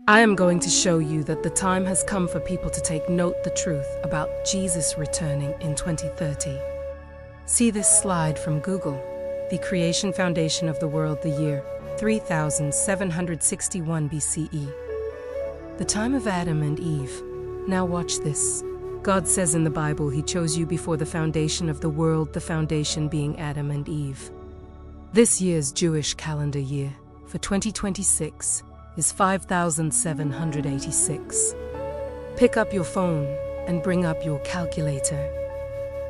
I am going to show you that the time has come for people to take note the truth about Jesus returning in 2030. See this slide from Google, the creation foundation of the world, the year 3761 BCE. The time of Adam and Eve. Now watch this. God says in the Bible He chose you before the foundation of the world, the foundation being Adam and Eve. This year's Jewish calendar year for 2026 is 5786. Pick up your phone and bring up your calculator.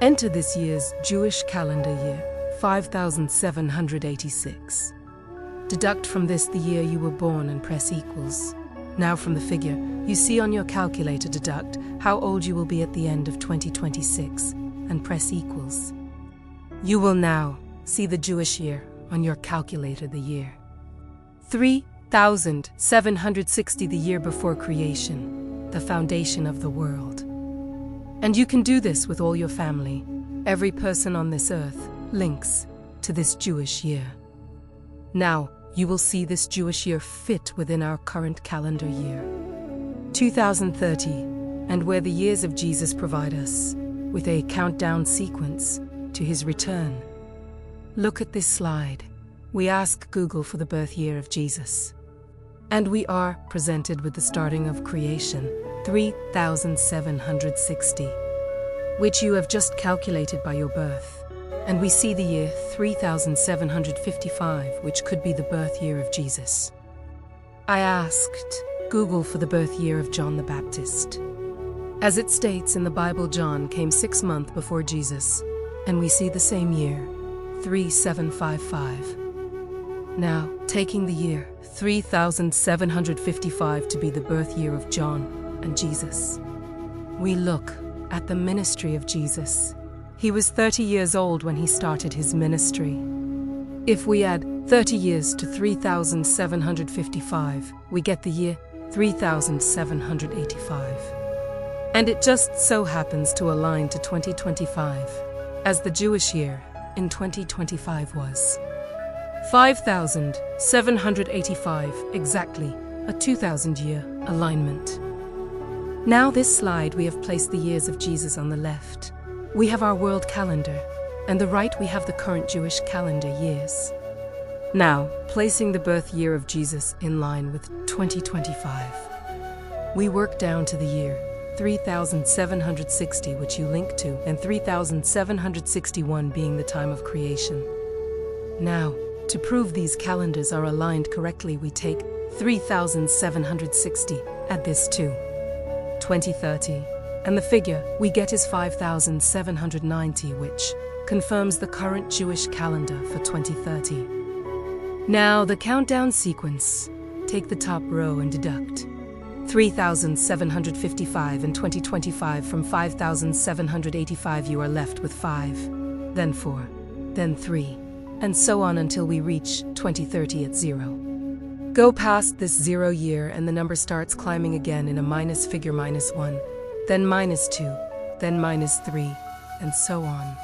Enter this year's Jewish calendar year, 5786. Deduct from this the year you were born and press equals. Now from the figure you see on your calculator, deduct how old you will be at the end of 2026 and press equals. You will now see the Jewish year on your calculator, the year 3760, the year before creation, the foundation of the world. And you can do this with all your family. Every person on this earth links to this Jewish year. Now, you will see this Jewish year fit within our current calendar year, 2030, and where the years of Jesus provide us with a countdown sequence to His return. Look at this slide. We ask Google for the birth year of Jesus. And we are presented with the starting of creation, 3760, which you have just calculated by your birth. And we see the year 3755, which could be the birth year of Jesus. I asked Google for the birth year of John the Baptist. As it states in the Bible, John came 6 months before Jesus, and we see the same year, 3755. Now, taking the year 3755 to be the birth year of John and Jesus, we look at the ministry of Jesus. He was 30 years old when He started His ministry. If we add 30 years to 3755, we get the year 3785. And it just so happens to align to 2025, as the Jewish year in 2025 was 5785, exactly a 2000-year alignment. Now this slide we have placed the years of Jesus on the left. We have our world calendar, and the right we have the current Jewish calendar years. Now, placing the birth year of Jesus in line with 2025, we work down to the year 3760, which you link to, and 3761 being the time of creation. Now, to prove these calendars are aligned correctly, we take 3760, add this to 2030, and the figure we get is 5790, which confirms the current Jewish calendar for 2030. Now, the countdown sequence. Take the top row and deduct 3755 and 2025 from 5785. You are left with 5, then 4, then 3, and so on until we reach 2030 at 0. Go past this 0 year and the number starts climbing again in a minus figure, -1, then -2, then -3, and so on.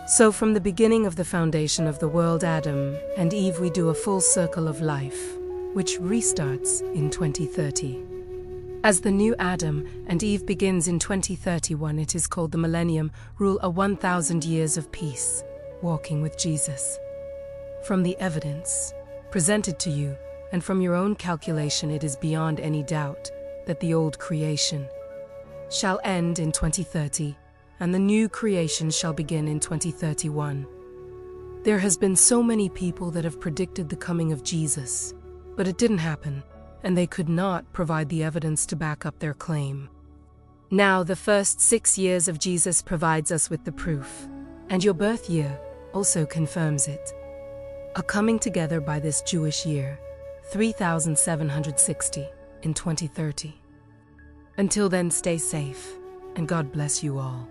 So from the beginning of the foundation of the world, Adam and Eve, we do a full circle of life, which restarts in 2030. As the new Adam and Eve begins in 2031, it is called the millennium, rule a 1,000 years of peace, walking with Jesus. From the evidence presented to you, and from your own calculation, it is beyond any doubt that the old creation shall end in 2030, and the new creation shall begin in 2031. There has been so many people that have predicted the coming of Jesus, but it didn't happen, and they could not provide the evidence to back up their claim. Now, the first 6 years of Jesus provides us with the proof, and your birth year also confirms it. A coming together by this Jewish year, 3760 in 2030. Until then, stay safe, and God bless you all.